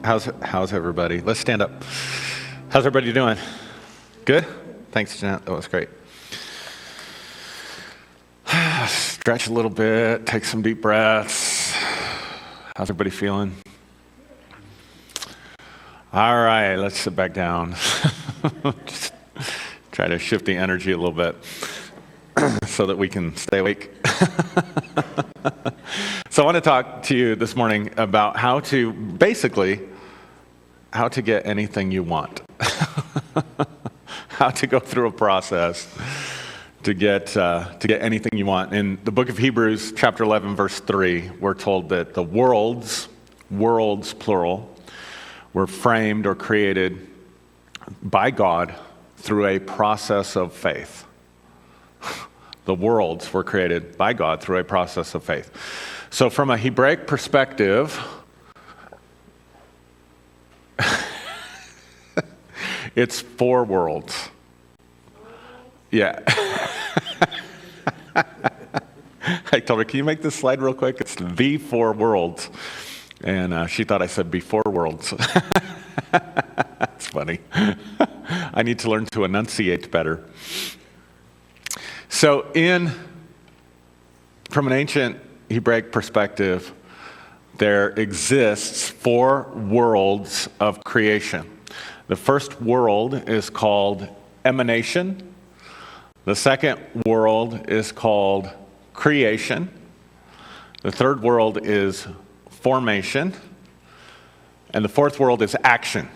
How's everybody? Let's stand up. How's everybody doing? Good? Thanks, Jeanette. That was great. Stretch a little bit. Take some deep breaths. How's everybody feeling? All right, let's sit back down. Just try to shift the energy a little bit so that we can stay awake. So I want to talk to you this morning about how to get anything you want. How to go through a process to get anything you want. In the book of Hebrews, chapter 11, verse 3, we're told that the worlds plural, were framed or created by God through a process of faith. The worlds were created by God through a process of faith. So from a Hebraic perspective, it's four worlds. Yeah. I told her, can you make this slide real quick? It's the four worlds. And she thought I said before worlds. That's funny. I need to learn to enunciate better. So from an ancient Hebraic perspective, there exists four worlds of creation. The first world is called Emanation. The second world is called creation. The third world is formation. And the fourth world is action.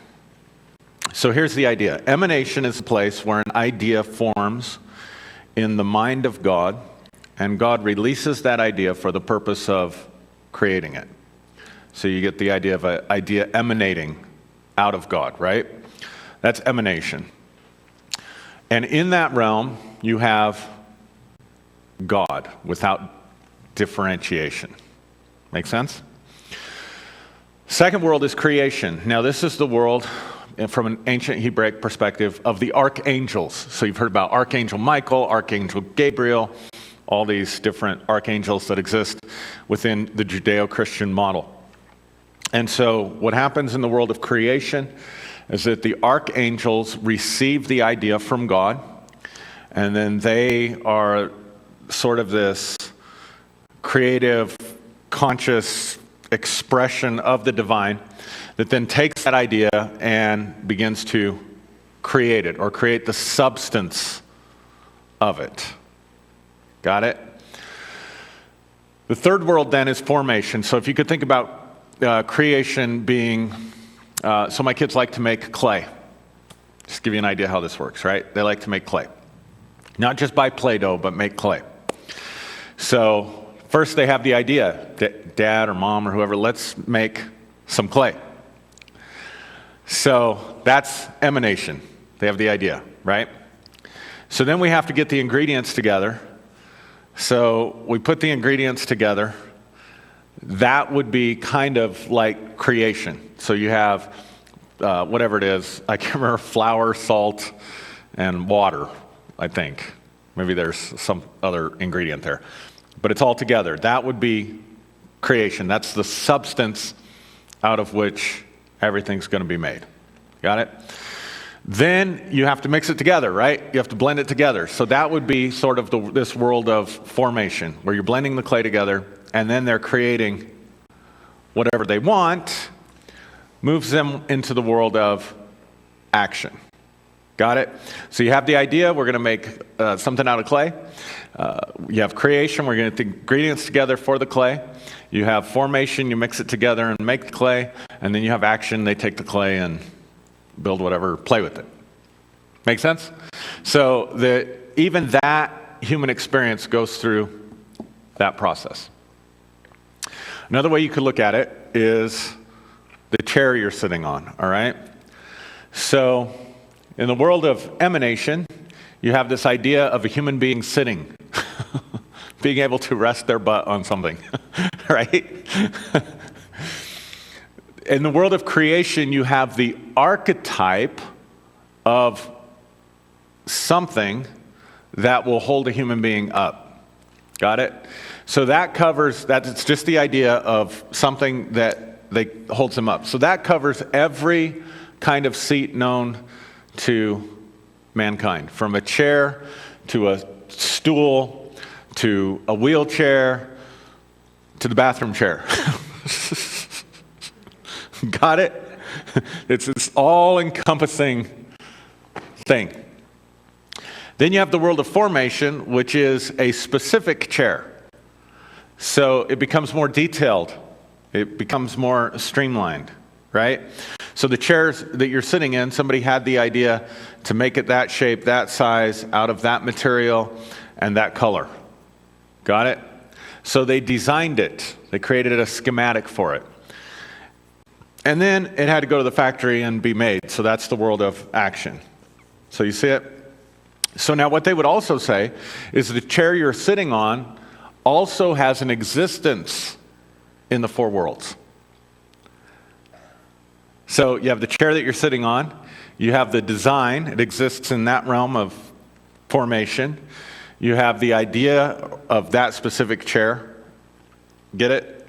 So here's the idea. Emanation is a place where an idea forms in the mind of God, and God releases that idea for the purpose of creating it. So you get the idea of an idea emanating out of God, right? That's emanation. And in that realm, you have God without differentiation. Make sense? Second world is creation. Now, this is the world, from an ancient Hebraic perspective, of the archangels. So you've heard about Archangel Michael, Archangel Gabriel, all these different archangels that exist within the Judeo-Christian model. And so what happens in the world of creation is that the archangels receive the idea from God, and then they are sort of this creative, conscious expression of the divine that then takes that idea and begins to create it, or create the substance of it. Got it? The third world then is formation. So if you could think about creation being, so my kids like to make clay. Just give you an idea how this works, right? They like to make clay. Not just buy Play-Doh, but make clay. So first they have the idea, dad or mom or whoever, let's make some clay. So that's emanation. They have the idea, right? So then we have to get the ingredients together. So we put the ingredients together. That would be kind of like creation. So you have whatever it is. I can't remember, flour, salt, and water, I think. Maybe there's some other ingredient there. But it's all together. That would be creation. That's the substance out of which everything's going to be made. Got it? Then you have to mix it together, right? You have to blend it together. So that would be sort of this world of formation, where you're blending the clay together, and then they're creating whatever they want, moves them into the world of action. Got it? So you have the idea, we're going to make something out of clay. You have creation, we're going to get the ingredients together for the clay. You have formation, you mix it together and make the clay. And then you have action, they take the clay and build whatever, play with it. Make sense? So even that human experience goes through that process. Another way you could look at it is the chair you're sitting on, all right? So in the world of emanation, you have this idea of a human being sitting, being able to rest their butt on something, right? In the world of creation, you have the archetype of something that will hold a human being up. Got it? So that covers, it's just the idea of something that holds them up. So that covers every kind of seat known to mankind, from a chair to a stool to a wheelchair to the bathroom chair. Got it? It's this all-encompassing thing. Then you have the world of formation, which is a specific chair. So it becomes more detailed. It becomes more streamlined, right? So the chairs that you're sitting in, somebody had the idea to make it that shape, that size, out of that material, and that color. Got it? So they designed it. They created a schematic for it. And then it had to go to the factory and be made. So that's the world of action. So you see it? So now what they would also say is the chair you're sitting on also has an existence in the four worlds. So you have the chair that you're sitting on. You have the design. It exists in that realm of formation. You have the idea of that specific chair. Get it?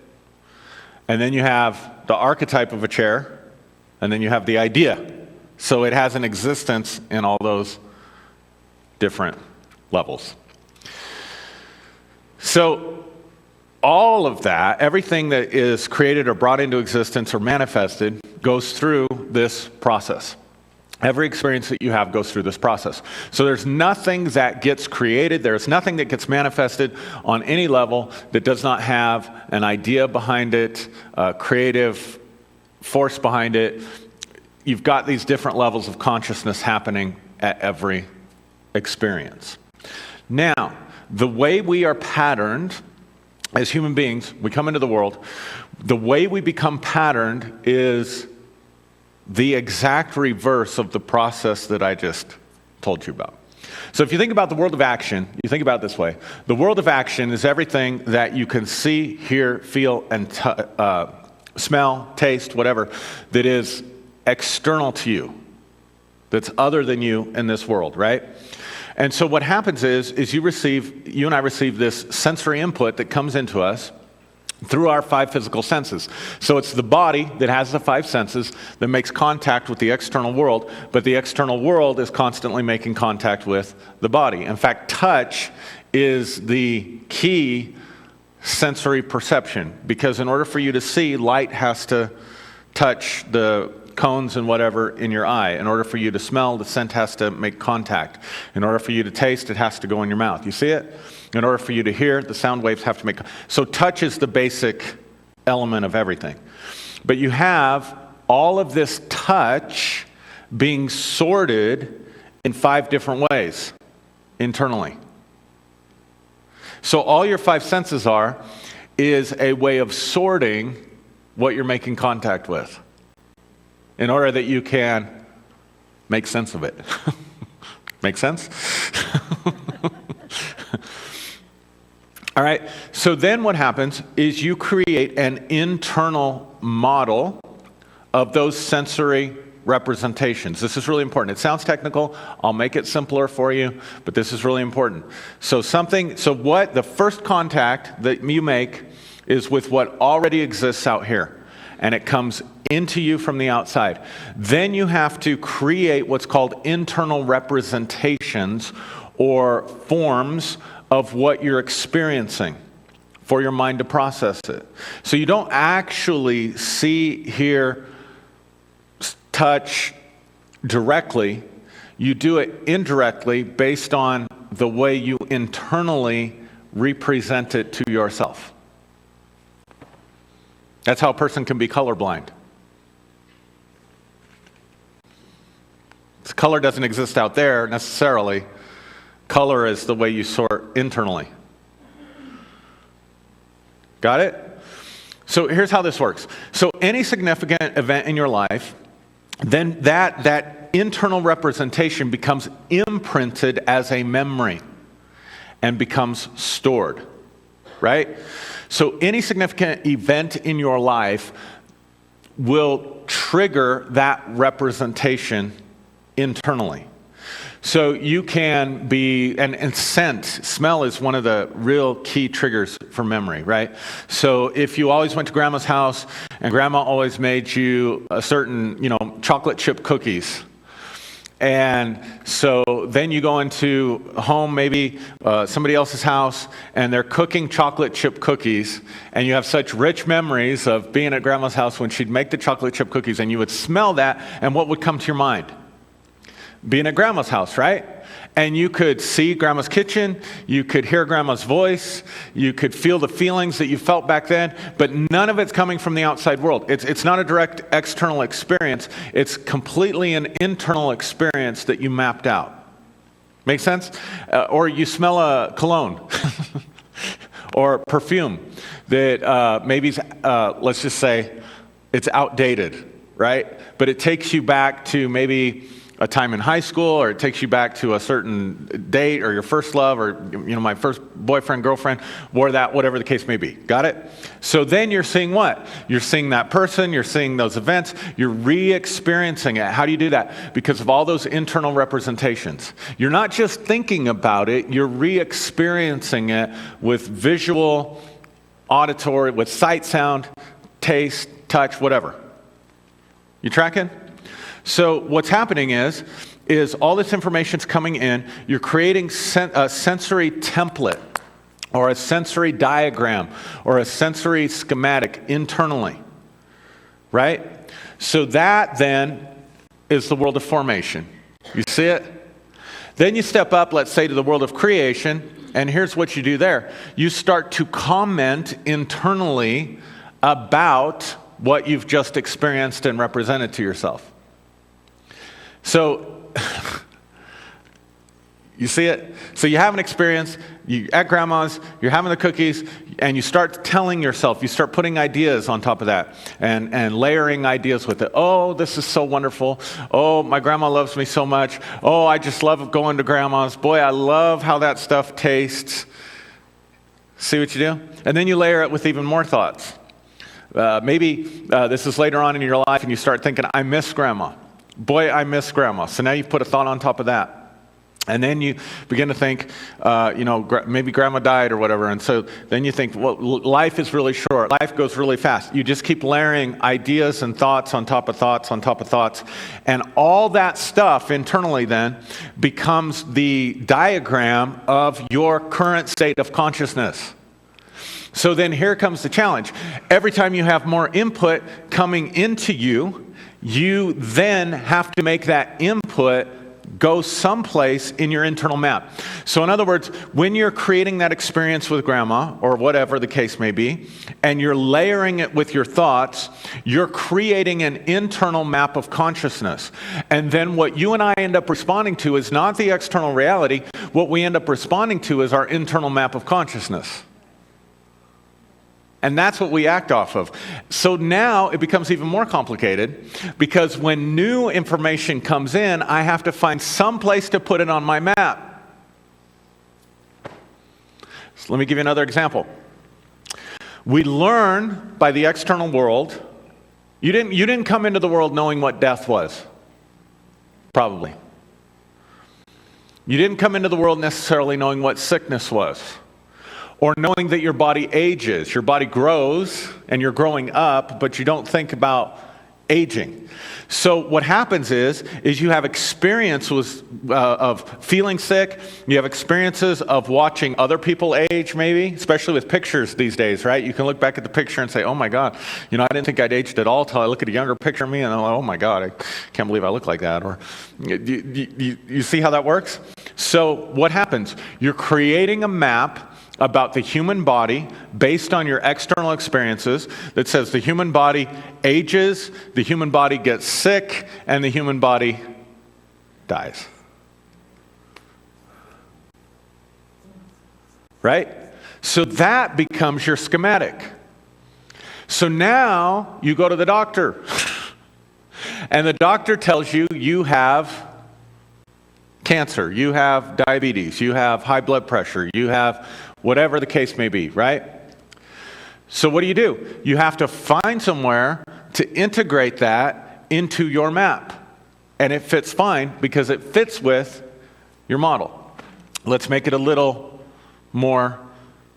And then you have the archetype of a chair. And then you have the idea. So it has an existence in all those different levels. So all of that, everything that is created or brought into existence or manifested, goes through this process. Every experience that you have goes through this process. So there's nothing that gets created, there's nothing that gets manifested on any level that does not have an idea behind it, a creative force behind it. You've got these different levels of consciousness happening at every experience. Now, the way we are patterned as human beings, we come into the world, the way we become patterned is the exact reverse of the process that I just told you about. So if you think about the world of action, you think about it this way. The world of action is everything that you can see, hear, feel, and smell, taste, whatever, that is external to you, that's other than you in this world, right? And so what happens is you and I receive this sensory input that comes into us through our five physical senses. So it's the body that has the five senses that makes contact with the external world, but the external world is constantly making contact with the body. In fact, touch is the key sensory perception, because in order for you to see, light has to touch the cones and whatever in your eye. In order for you to smell, the scent has to make contact. In order for you to taste, it has to go in your mouth. You see it? In order for you to hear, the sound waves have to make... So touch is the basic element of everything. But you have all of this touch being sorted in five different ways internally. So all your five senses is a way of sorting what you're making contact with, in order that you can make sense of it. Make sense? All right, so then what happens is you create an internal model of those sensory representations. This is really important. It sounds technical. I'll make it simpler for you, but this is really important. So what the first contact that you make is with what already exists out here, and it comes into you from the outside. Then you have to create what's called internal representations or forms of what you're experiencing for your mind to process it. So you don't actually see, hear, touch directly. You do it indirectly based on the way you internally represent it to yourself. That's how a person can be colorblind. Color doesn't exist out there necessarily. Color is the way you sort internally. Got it? So here's how this works. So any significant event in your life, then that internal representation becomes imprinted as a memory and becomes stored, right? So any significant event in your life will trigger that representation internally. So you can be, and scent, smell is one of the real key triggers for memory, right? So if you always went to grandma's house and grandma always made you a certain, chocolate chip cookies, and so then you go into home, maybe somebody else's house, and they're cooking chocolate chip cookies, and you have such rich memories of being at grandma's house when she'd make the chocolate chip cookies, and you would smell that, and what would come to your mind? Being at grandma's house, right? And you could see grandma's kitchen, you could hear grandma's voice, you could feel the feelings that you felt back then, but none of it's coming from the outside world. It's not a direct external experience. It's completely an internal experience that you mapped out. Make sense? Or you smell a cologne or perfume that maybe, let's just say, it's outdated, right? But it takes you back to maybe a time in high school, or it takes you back to a certain date, or your first love, or my first boyfriend, girlfriend, wore that, whatever the case may be. Got it? So then you're seeing what? You're seeing that person, you're seeing those events, you're re-experiencing it. How do you do that? Because of all those internal representations. You're not just thinking about it, you're re-experiencing it with visual, auditory, with sight, sound, taste, touch, whatever. You tracking? So what's happening is all this information's coming in, you're creating a sensory template, or a sensory diagram, or a sensory schematic internally, right? So that then is the world of formation. You see it? Then you step up, let's say, to the world of creation, and here's what you do there. You start to comment internally about what you've just experienced and represented to yourself. So, you see it? So you have an experience, you at grandma's, you're having the cookies, and you start telling yourself, you start putting ideas on top of that, and layering ideas with it. Oh, this is so wonderful. Oh, my grandma loves me so much. Oh, I just love going to grandma's. Boy, I love how that stuff tastes. See what you do? And then you layer it with even more thoughts. Maybe this is later on in your life, and you start thinking, I miss grandma. Boy, I miss grandma. So now you've put a thought on top of that. And then you begin to think, maybe grandma died or whatever. And so then you think, well, life is really short. Life goes really fast. You just keep layering ideas and thoughts on top of thoughts on top of thoughts. And all that stuff internally then becomes the diagram of your current state of consciousness. So then here comes the challenge. Every time you have more input coming into you, you then have to make that input go someplace in your internal map. So in other words, when you're creating that experience with grandma, or whatever the case may be, and you're layering it with your thoughts, you're creating an internal map of consciousness. And then what you and I end up responding to is not the external reality. What we end up responding to is our internal map of consciousness. And that's what we act off of. So now it becomes even more complicated, because when new information comes in, I have to find some place to put it on my map. So let me give you another example. We learn by the external world. You didn't come into the world knowing what death was. Probably. You didn't come into the world necessarily knowing what sickness was, or knowing that your body ages. Your body grows and you're growing up, but you don't think about aging. So what happens is you have experiences of feeling sick. You have experiences of watching other people age, maybe, especially with pictures these days, right? You can look back at the picture and say, oh my God, I didn't think I'd aged at all till I look at a younger picture of me and I'm like, oh my God, I can't believe I look like that. Or you see how that works? So what happens? You're creating a map about the human body based on your external experiences that says the human body ages, the human body gets sick, and the human body dies. Right? So that becomes your schematic. So now you go to the doctor, and the doctor tells you you have cancer, you have diabetes, you have high blood pressure, you have whatever the case may be, right? So what do? You have to find somewhere to integrate that into your map. And it fits fine because it fits with your model. Let's make it a little more,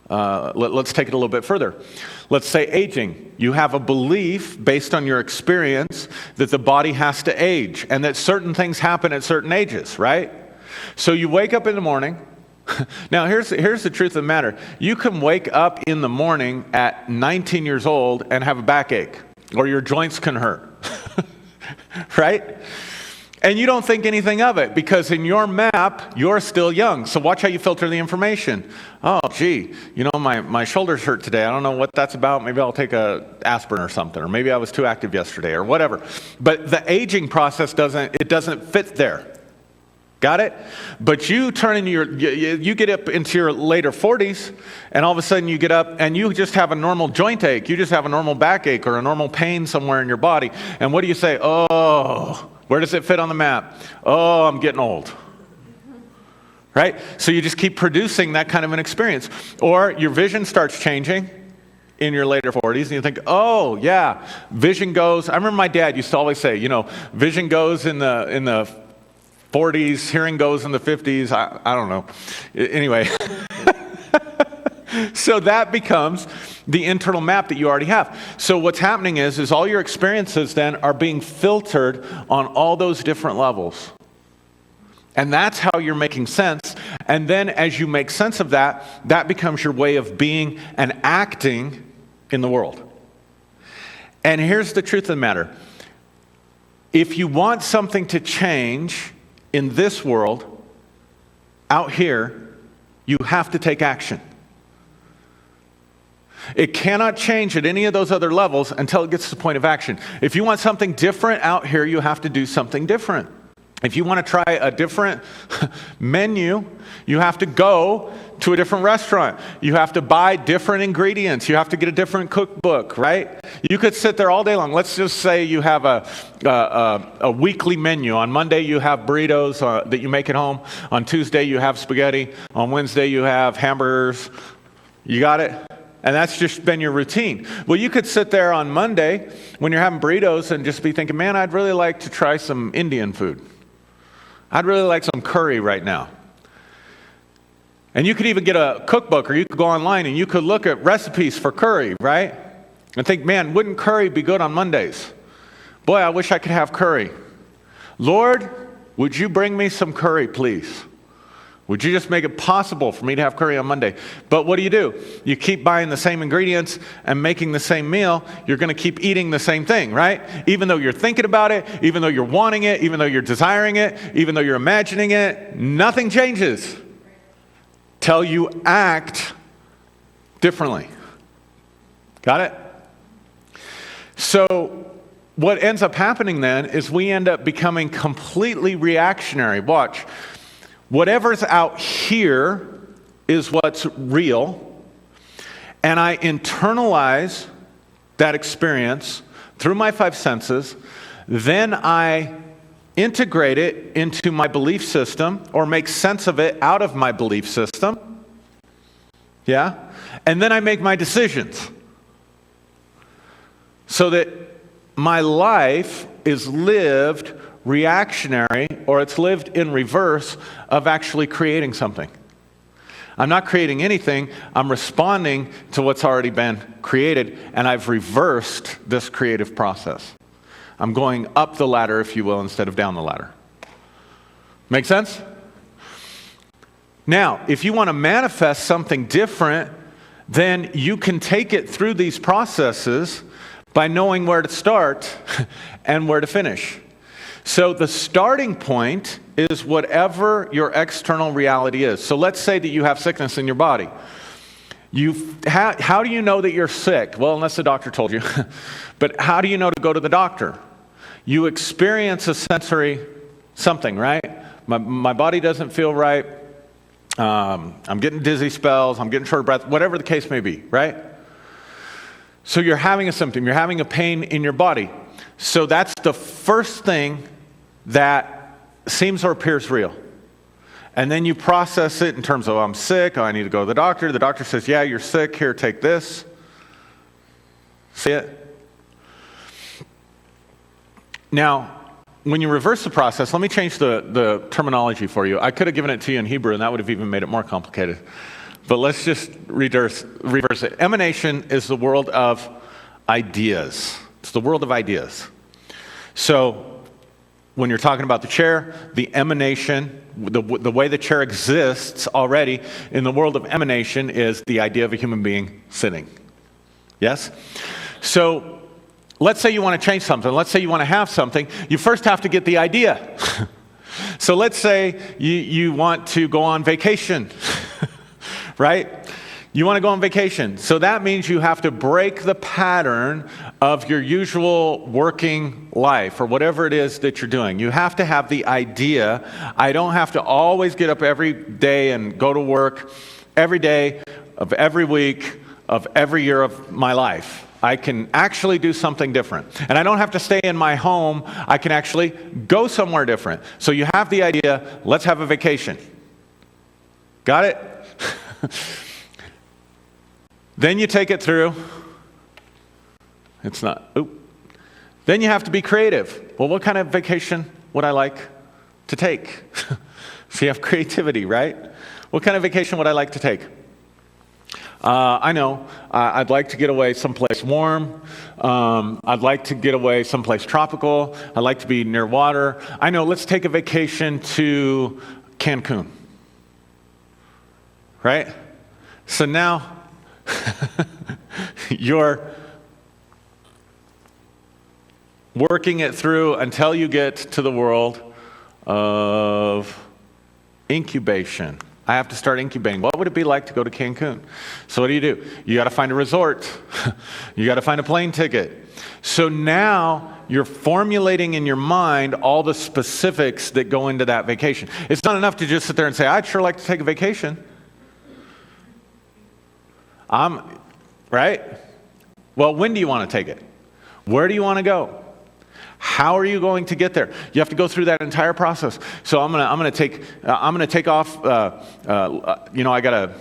let's take it a little bit further. Let's say aging. You have a belief based on your experience that the body has to age and that certain things happen at certain ages, right? So you wake up in the morning. Now, here's the truth of the matter. You can wake up in the morning at 19 years old and have a backache, or your joints can hurt, right? And you don't think anything of it because in your map, you're still young. So watch how you filter the information. Oh, gee, my shoulders hurt today. I don't know what that's about. Maybe I'll take a aspirin or something, or maybe I was too active yesterday, or whatever. But the aging process doesn't fit there. Got it? But you turn into you get up into your later 40s, and all of a sudden you get up and you just have a normal joint ache. You just have a normal backache or a normal pain somewhere in your body. And what do you say? Oh, where does it fit on the map? Oh, I'm getting old. Right? So you just keep producing that kind of an experience. Or your vision starts changing in your later 40s, and you think, oh, yeah, vision goes. I remember my dad used to always say, vision goes in the 40s, hearing goes in the 50s, I don't know. Anyway, so that becomes the internal map that you already have. So what's happening is all your experiences then are being filtered on all those different levels. And that's how you're making sense. And then as you make sense of that, that becomes your way of being and acting in the world. And here's the truth of the matter. If you want something to change in this world, out here, you have to take action. It cannot change at any of those other levels until it gets to the point of action. If you want something different out here, you have to do something different. If you want to try a different menu, you have to go to a different restaurant. You have to buy different ingredients. You have to get a different cookbook, right? You could sit there all day long. Let's just say you have a weekly menu. On Monday, you have burritos that you make at home. On Tuesday, you have spaghetti. On Wednesday, you have hamburgers. You got it? And that's just been your routine. Well, you could sit there on Monday when you're having burritos and just be thinking, man, I'd really like to try some Indian food. I'd really like some curry right now. And you could even get a cookbook, or you could go online and you could look at recipes for curry, right? And think, man, wouldn't curry be good on Mondays? Boy, I wish I could have curry. Lord, would you bring me some curry, please? Would you just make it possible for me to have curry on Monday? But what do? You keep buying the same ingredients and making the same meal. You're going to keep eating the same thing, right? Even though you're thinking about it, even though you're wanting it, even though you're desiring it, even though you're imagining it, nothing changes till you act differently. Got it? So what ends up happening then is we end up becoming completely reactionary. Watch. Whatever's out here is what's real, and I internalize that experience through my five senses, then I integrate it into my belief system or make sense of it out of my belief system, yeah? And then I make my decisions so that my life is lived reactionary, or it's lived in reverse of actually creating something. I'm not creating anything, I'm responding to what's already been created, and I've reversed this creative process. I'm going up the ladder, if you will, instead of down the ladder. Make sense? Now, if you want to manifest something different, then you can take it through these processes by knowing where to start and where to finish. So the starting point is whatever your external reality is. So let's say that you have sickness in your body. How do you know that you're sick? Well, unless the doctor told you. But how do you know to go to the doctor? You experience a sensory something, right? My body doesn't feel right. I'm getting dizzy spells. I'm getting short of breath. Whatever the case may be, right? So you're having a symptom. You're having a pain in your body. So that's the first thing that seems or appears real. And then you process it in terms of, I'm sick, I need to go to the doctor. The doctor says, yeah, you're sick, here, take this. See it? Now, when you reverse the process, let me change the terminology for you. I could have given it to you in Hebrew, and that would have even made it more complicated. But let's just reverse it. Emanation is the world of ideas. It's the world of ideas. So when you're talking about the chair, the emanation, the way the chair exists already in the world of emanation is the idea of a human being sitting. Yes? So let's say you want to change something. Let's say you want to have something. You first have to get the idea. So let's say you want to go on vacation. Right? You want to go on vacation. So that means you have to break the pattern of your usual working life or whatever it is that you're doing. You have to have the idea. I don't have to always get up every day and go to work every day of every week of every year of my life. I can actually do something different. And I don't have to stay in my home. I can actually go somewhere different. So you have the idea, let's have a vacation. Got it? Then you take it through. It's not. Then you have to be creative. Well, what kind of vacation would I like to take? So you have creativity, right? What kind of vacation would I like to take? I know. I'd like to get away someplace warm. I'd like to get away someplace tropical. I'd like to be near water. I know. Let's take a vacation to Cancun. Right? So now you're working it through until you get to the world of incubation. I have to start incubating. What would it be like to go to Cancun? So what do? You got to find a resort. You got to find a plane ticket. So now you're formulating in your mind all the specifics that go into that vacation. It's not enough to just sit there and say, I'd sure like to take a vacation. Right? Well, when do you want to take it? Where do you want to go? How are you going to get there? You have to go through that entire process. So I'm gonna take off. I got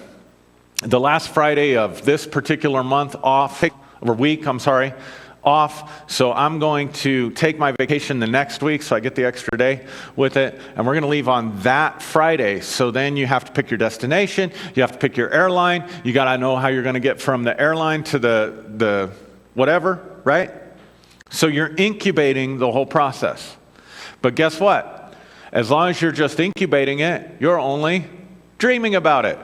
the last Friday of this particular month off, or week. I'm sorry. Off, so I'm going to take my vacation the next week, so I get the extra day with it, and we're going to leave on that Friday. So then you have to pick your destination, you have to pick your airline, you got to know how you're going to get from the airline to the whatever, right? So you're incubating the whole process. But guess what? As long as you're just incubating it, you're only dreaming about it.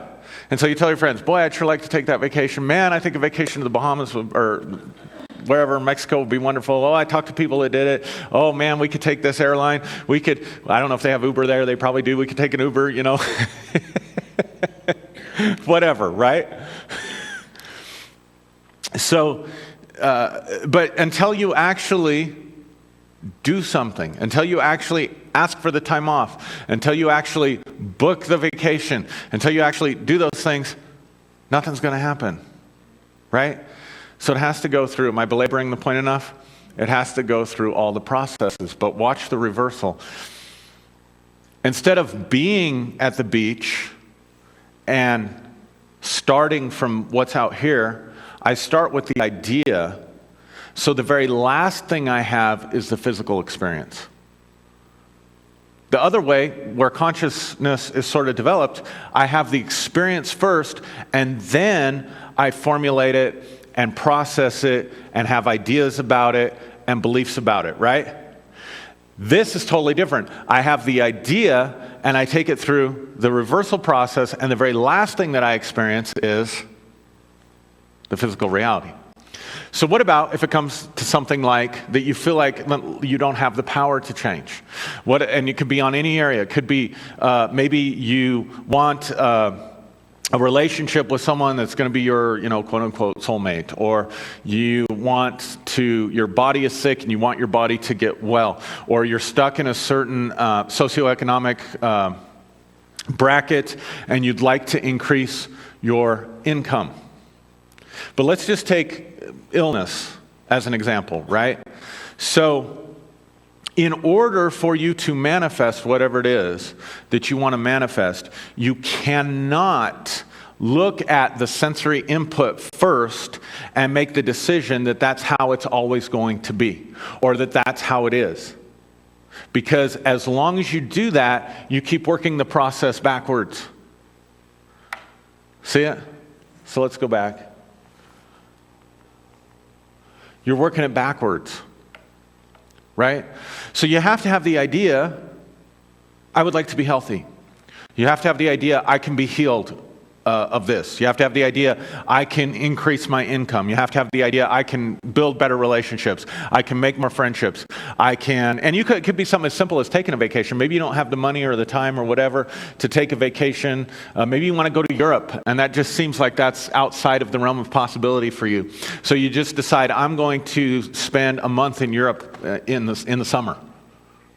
And so you tell your friends, boy, I'd sure like to take that vacation. Man, I think a vacation to the Bahamas or wherever, Mexico would be wonderful. Oh, I talked to people that did it. Oh, man, we could take this airline. I don't know if they have Uber there. They probably do. We could take an Uber, Whatever, right? So, but until you actually do something, until you actually ask for the time off, until you actually book the vacation, until you actually do those things, nothing's going to happen, right? So it has to go through, am I belaboring the point enough? It has to go through all the processes, but watch the reversal. Instead of being at the beach and starting from what's out here, I start with the idea. So the very last thing I have is the physical experience. The other way, where consciousness is sort of developed, I have the experience first, and then I formulate it and process it and have ideas about it and beliefs about it, right? This is totally different. I have the idea and I take it through the reversal process, and the very last thing that I experience is the physical reality. So what about if it comes to something like that you feel like you don't have the power to change? And it could be on any area. It could be maybe you want a relationship with someone that's going to be your, quote unquote soulmate, or your body is sick and you want your body to get well, or you're stuck in a certain socioeconomic bracket and you'd like to increase your income. But let's just take illness as an example, right? So in order for you to manifest whatever it is that you want to manifest, you cannot look at the sensory input first and make the decision that that's how it's always going to be, or that that's how it is. Because as long as you do that, you keep working the process backwards. See it? So let's go back. You're working it backwards, right? So you have to have the idea, I would like to be healthy. You have to have the idea, I can be healed of this. You have to have the idea, I can increase my income. You have to have the idea, I can build better relationships. I can make more friendships. And it could be something as simple as taking a vacation. Maybe you don't have the money or the time or whatever to take a vacation. Maybe you want to go to Europe, and that just seems like that's outside of the realm of possibility for you. So you just decide, I'm going to spend a month in Europe in the summer,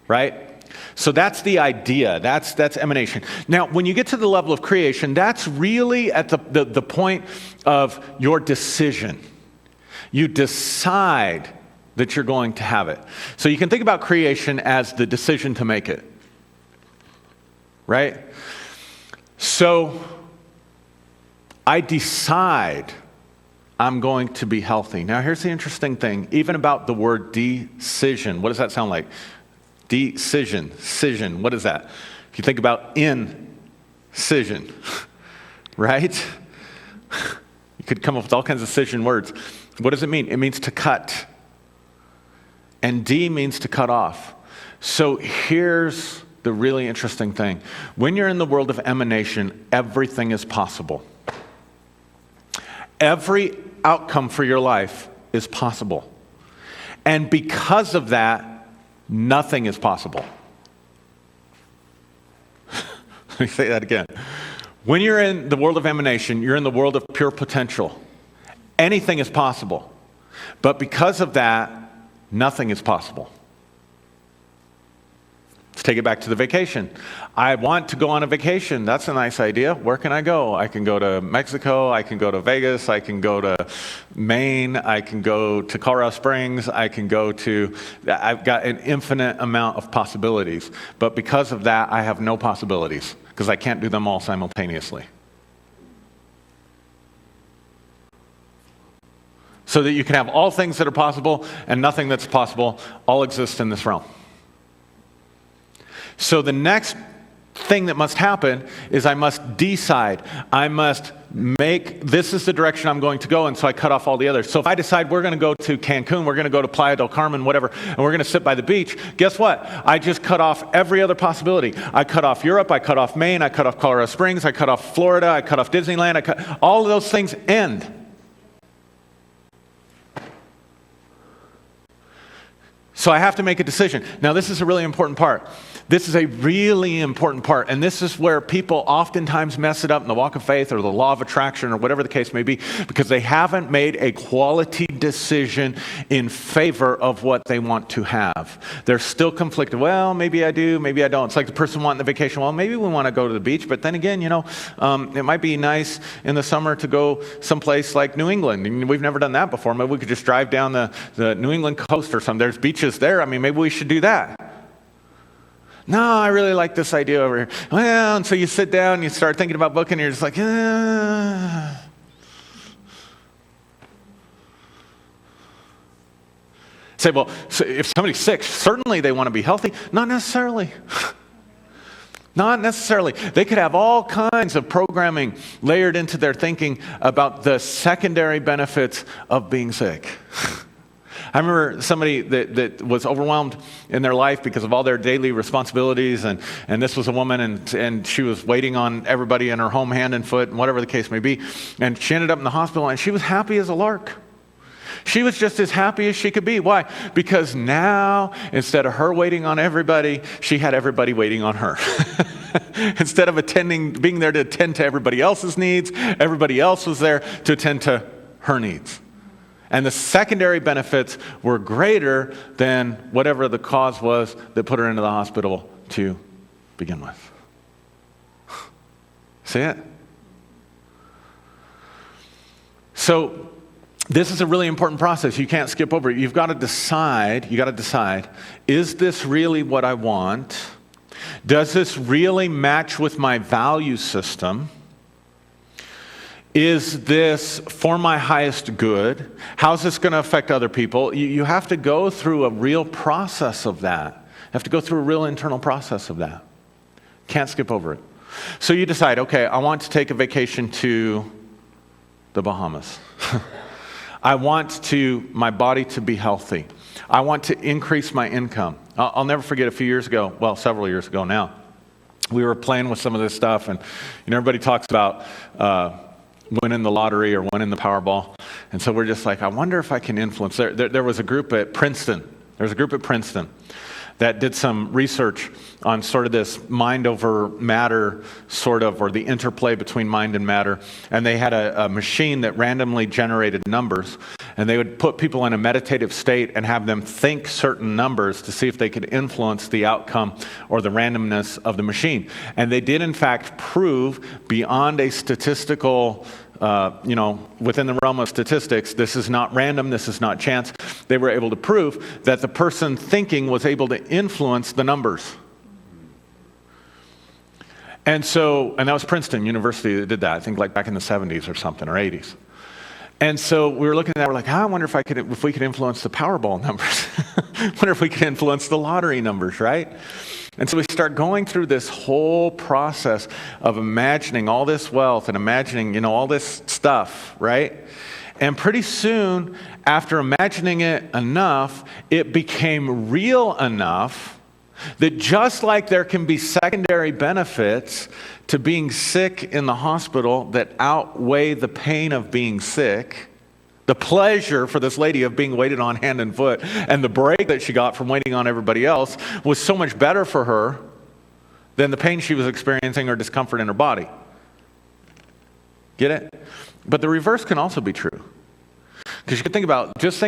right? So that's the idea. That's emanation. Now, when you get to the level of creation, that's really at the point of your decision. You decide that you're going to have it. So you can think about creation as the decision to make it. Right? So I decide I'm going to be healthy. Now, here's the interesting thing. Even about the word decision, what does that sound like? Decision, what is that? If you think about incision, right? You could come up with all kinds of decision words. What does it mean? It means to cut. And D means to cut off. So here's the really interesting thing. When you're in the world of emanation, everything is possible. Every outcome for your life is possible. And because of that, nothing is possible. Let me say that again. When you're in the world of emanation, you're in the world of pure potential. Anything is possible. But because of that, nothing is possible. Let's take it back to the vacation. I want to go on a vacation. That's a nice idea. Where can I go? I can go to Mexico. I can go to Vegas. I can go to Maine. I can go to Colorado Springs. I've got an infinite amount of possibilities. But because of that, I have no possibilities because I can't do them all simultaneously. So that you can have all things that are possible and nothing that's possible all exist in this realm. So the next thing that must happen is I must decide. I must make, this is the direction I'm going to go, and so I cut off all the others. So if I decide we're going to go to Cancun, we're going to go to Playa del Carmen, whatever, and we're going to sit by the beach, guess what? I just cut off every other possibility. I cut off Europe, I cut off Maine, I cut off Colorado Springs, I cut off Florida, I cut off Disneyland, all of those things end. So I have to make a decision. Now this is a really important part. This is a really important part, and this is where people oftentimes mess it up in the walk of faith or the law of attraction or whatever the case may be, because they haven't made a quality decision in favor of what they want to have. They're still conflicted. Well, maybe I do, maybe I don't. It's like the person wanting the vacation. Well, maybe we want to go to the beach, but then again, it might be nice in the summer to go someplace like New England. I mean, we've never done that before. Maybe we could just drive down the New England coast or something. There's beaches there. I mean, maybe we should do that. No, I really like this idea over here. Well, and so you sit down and you start thinking about booking and you're just like, Say, well, so if somebody's sick, certainly they want to be healthy. Not necessarily. Not necessarily. They could have all kinds of programming layered into their thinking about the secondary benefits of being sick. I remember somebody that was overwhelmed in their life because of all their daily responsibilities, and this was a woman, and she was waiting on everybody in her home hand and foot, and whatever the case may be, and she ended up in the hospital, and she was happy as a lark. She was just as happy as she could be. Why? Because now, instead of her waiting on everybody, she had everybody waiting on her. Instead of being there to attend to everybody else's needs, everybody else was there to attend to her needs. And the secondary benefits were greater than whatever the cause was that put her into the hospital to begin with. See it? So this is a really important process. You can't skip over it. You've got to decide, is this really what I want? Does this really match with my value system? Is this for my highest good? How's this going to affect other people? You have to go through a real process of that. have to go through a real internal process of that. Can't skip over it. So you decide, okay, I want to take a vacation to the Bahamas. I want my body to be healthy. I want to increase my income. I'll never forget a few years ago, well, several years ago now, we were playing with some of this stuff, and everybody talks about winning the lottery or winning the Powerball. And so we're just like, I wonder if I can influence. There was a group at Princeton. There was a group at Princeton that did some research on sort of this mind over matter sort of, or the interplay between mind and matter. And they had a machine that randomly generated numbers. And they would put people in a meditative state and have them think certain numbers to see if they could influence the outcome or the randomness of the machine. And they did, in fact, prove beyond a statistical, within the realm of statistics, this is not random, this is not chance. They were able to prove that the person thinking was able to influence the numbers. And that was Princeton University that did that, I think like back in the 70s or something, or 80s. And so we were looking at that, we're like, I wonder if we could influence the Powerball numbers. I wonder if we could influence the lottery numbers, right? And so we start going through this whole process of imagining all this wealth and imagining, all this stuff, right? And pretty soon, after imagining it enough, it became real enough that just like there can be secondary benefits to being sick in the hospital that outweigh the pain of being sick, the pleasure for this lady of being waited on hand and foot, and the break that she got from waiting on everybody else was so much better for her than the pain she was experiencing or discomfort in her body. Get it? But the reverse can also be true. Because you could think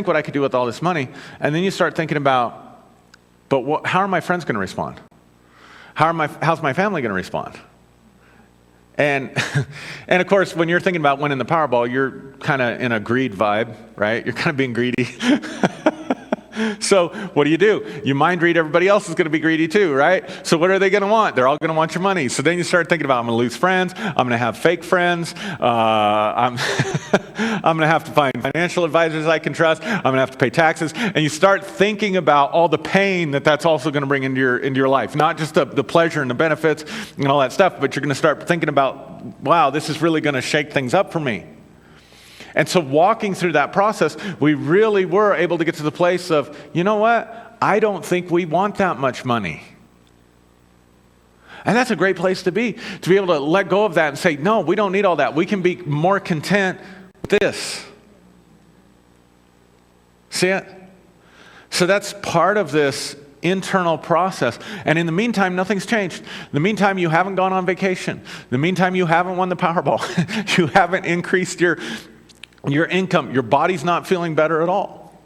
what I could do with all this money, and then you start thinking about, but how are my friends going to respond? How's my family going to respond? And of course, when you're thinking about winning the Powerball, you're kind of in a greed vibe, right? You're kind of being greedy. So what do? You mind read everybody else is going to be greedy too, right? So what are they going to want? They're all going to want your money. So then you start thinking about, I'm going to lose friends. I'm going to have fake friends. I'm going to have to find financial advisors I can trust. I'm going to have to pay taxes. And you start thinking about all the pain that's also going to bring into your life. Not just the pleasure and the benefits and all that stuff, but you're going to start thinking about, wow, this is really going to shake things up for me. And so walking through that process, we really were able to get to the place of, you know what? I don't think we want that much money. And that's a great place to be able to let go of that and say, no, we don't need all that. We can be more content with this. See it? So that's part of this internal process. And in the meantime, nothing's changed. In the meantime, you haven't gone on vacation. In the meantime, you haven't won the Powerball. You haven't increased your income. Your body's not feeling better at all,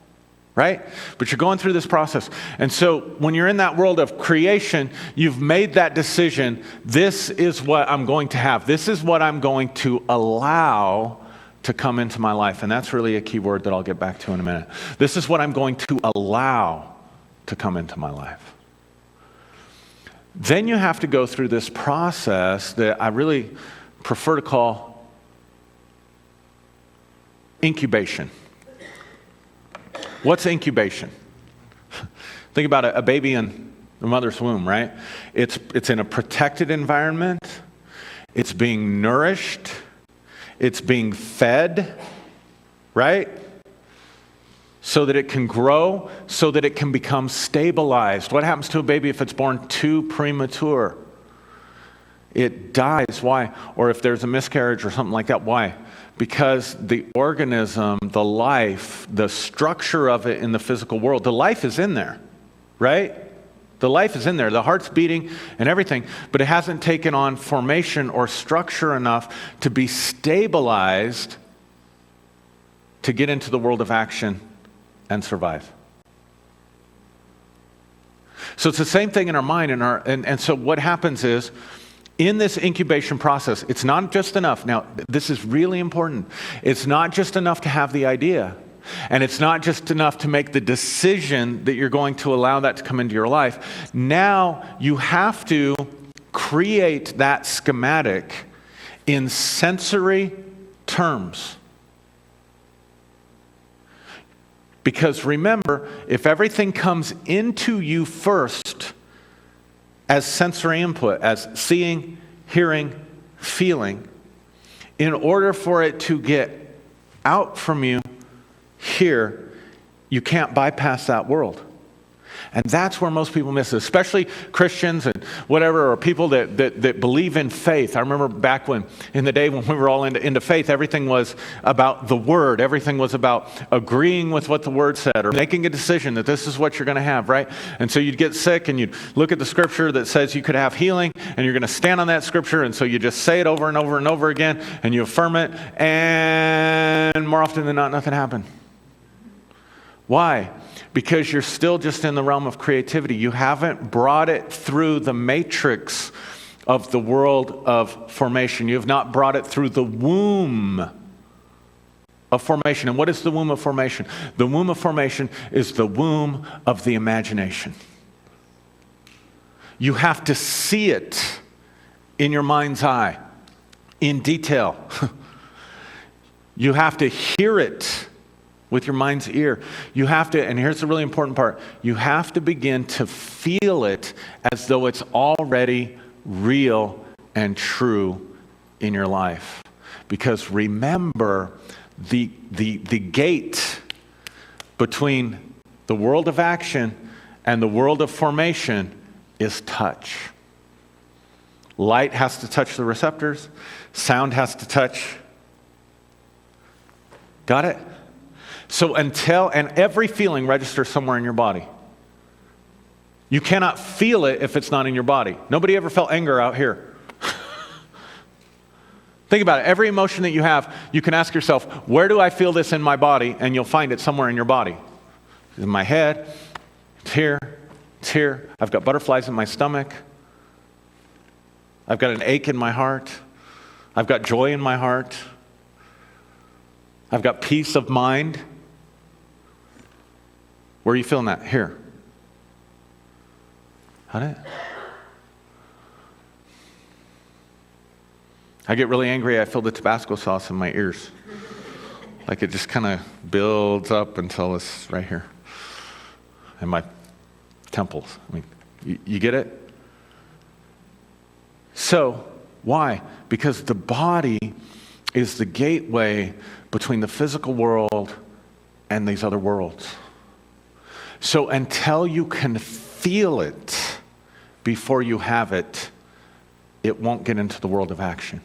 right? But you're going through this process. And so when you're in that world of creation, you've made that decision. This is what I'm going to have. This is what I'm going to allow to come into my life. And that's really a key word that I'll get back to in a minute. This is what I'm going to allow to come into my life. Then you have to go through this process that I really prefer to call incubation. What's incubation? Think about a baby in the mother's womb, right? It's in a protected environment. It's being nourished. It's being fed, right? So that it can grow, so that it can become stabilized. What happens to a baby if it's born too premature? It dies. Why? Or if there's a miscarriage or something like that, why? Because the organism, the life, the structure of it in the physical world, the life is in there, right? The life is in there. The heart's beating and everything, but it hasn't taken on formation or structure enough to be stabilized to get into the world of action and survive. So it's the same thing in our mind. And so what happens is, in this incubation process, it's not just enough. Now, this is really important. It's not just enough to have the idea. And it's not just enough to make the decision that you're going to allow that to come into your life. Now, you have to create that schematic in sensory terms. Because remember, if everything comes into you first as sensory input, as seeing, hearing, feeling, in order for it to get out from you here, you can't bypass that world. And that's where most people miss it, especially Christians and whatever, or people that believe in faith. I remember back when, in the day when we were all into faith, everything was about the Word. Everything was about agreeing with what the Word said, or making a decision that this is what you're going to have, right? And so you'd get sick, and you'd look at the Scripture that says you could have healing, and you're going to stand on that Scripture, and so you just say it over and over and over again, and you affirm it, and more often than not, nothing happened. Why? Because you're still just in the realm of creativity. You haven't brought it through the matrix of the world of formation. You have not brought it through the womb of formation. And what is the womb of formation? The womb of formation is the womb of the imagination. You have to see it in your mind's eye, in detail. You have to hear it with your mind's ear. You have to, and here's the really important part, you have to begin to feel it as though it's already real and true in your life. Because remember, the gate between the world of action and the world of formation is touch. Light has to touch the receptors. Sound has to touch. Got it? So and every feeling registers somewhere in your body. You cannot feel it if it's not in your body. Nobody ever felt anger out here. Think about it. Every emotion that you have, you can ask yourself, where do I feel this in my body? And you'll find it somewhere in your body. It's in my head. It's here. It's here. I've got butterflies in my stomach. I've got an ache in my heart. I've got joy in my heart. I've got peace of mind. Where are you feeling that? Here. Got it? I get really angry. I feel the Tabasco sauce in my ears. Like it just kind of builds up until it's right here. And my temples. I mean, you get it? So, why? Because the body is the gateway between the physical world and these other worlds. So until you can feel it before you have it, it won't get into the world of action.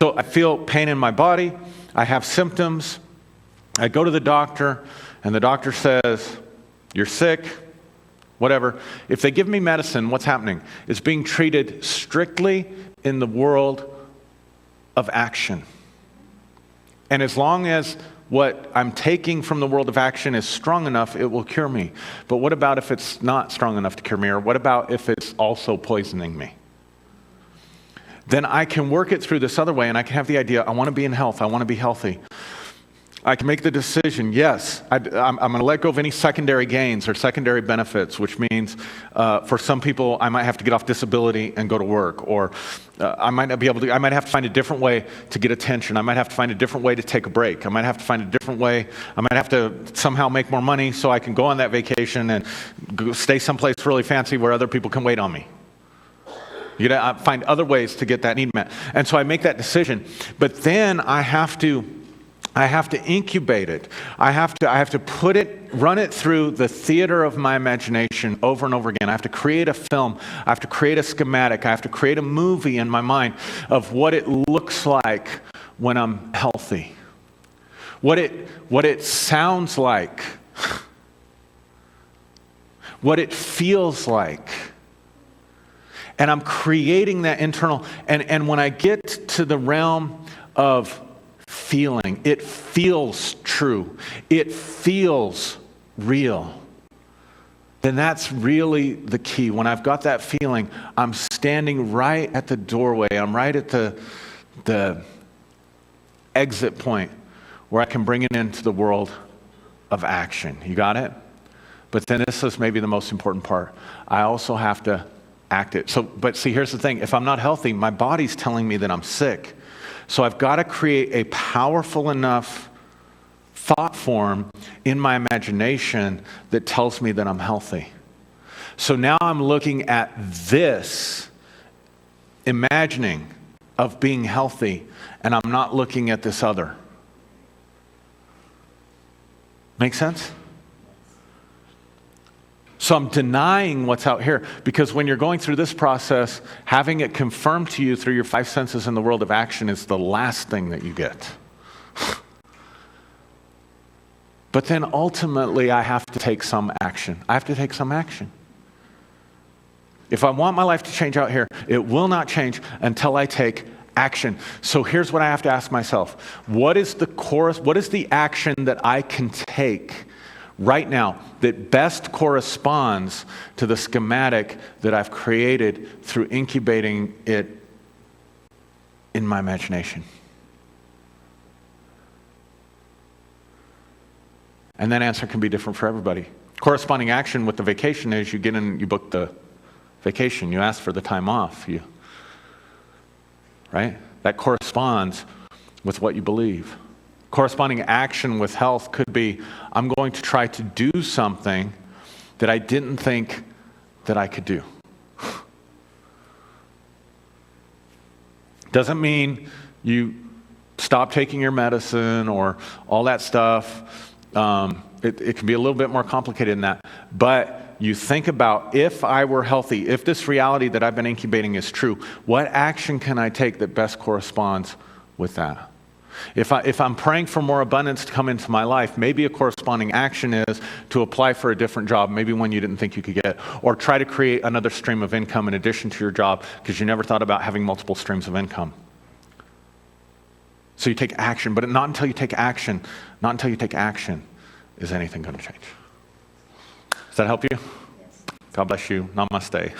So I feel pain in my body, I have symptoms, I go to the doctor, and the doctor says, you're sick, whatever. If they give me medicine, what's happening? It's being treated strictly in the world of action. And as long as what I'm taking from the world of action is strong enough, it will cure me. But what about if it's not strong enough to cure me? Or what about if it's also poisoning me? Then I can work it through this other way, and I can have the idea, I want to be in health, I want to be healthy. I can make the decision, yes, I'm going to let go of any secondary gains or secondary benefits, which means for some people, I might have to get off disability and go to work, or I might not be able to, I might have to find a different way to get attention. I might have to find a different way to take a break. I might have to find a different way. I might have to somehow make more money so I can go on that vacation and stay someplace really fancy where other people can wait on me. You gotta find other ways to get that need met. And so I make that decision, but then I have to incubate it. I have to run it through the theater of my imagination over and over again. I have to create a film. I have to create a schematic. I have to create a movie in my mind of what it looks like when I'm healthy. What it sounds like. What it feels like. And I'm creating that internal, and when I get to the realm of feeling, it feels true, it feels real, then that's really the key. When I've got that feeling, I'm standing right at the doorway, I'm right at the exit point where I can bring it into the world of action. You got it? But then this is maybe the most important part. I also have to act it. But see, here's the thing. If I'm not healthy, my body's telling me that I'm sick. So I've got to create a powerful enough thought form in my imagination that tells me that I'm healthy. So now I'm looking at this imagining of being healthy, and I'm not looking at this other. Make sense? So I'm denying what's out here, because when you're going through this process, having it confirmed to you through your five senses in the world of action is the last thing that you get. But then ultimately I have to take some action. I have to take some action. If I want my life to change out here, it will not change until I take action. So here's what I have to ask myself. What is the action that I can take right now that best corresponds to the schematic that I've created through incubating it in my imagination? And that answer can be different for everybody. Corresponding action with the vacation is you get in, you book the vacation, you ask for the time off, right? That corresponds with what you believe. Corresponding action with health could be, I'm going to try to do something that I didn't think that I could do. Doesn't mean you stop taking your medicine or all that stuff. It can be a little bit more complicated than that. But you think about, if I were healthy, if this reality that I've been incubating is true, what action can I take that best corresponds with that? If I'm praying for more abundance to come into my life, maybe a corresponding action is to apply for a different job, maybe one you didn't think you could get, or try to create another stream of income in addition to your job because you never thought about having multiple streams of income. So you take action, but not until you take action is anything going to change. Does that help you? Yes. God bless you. Namaste.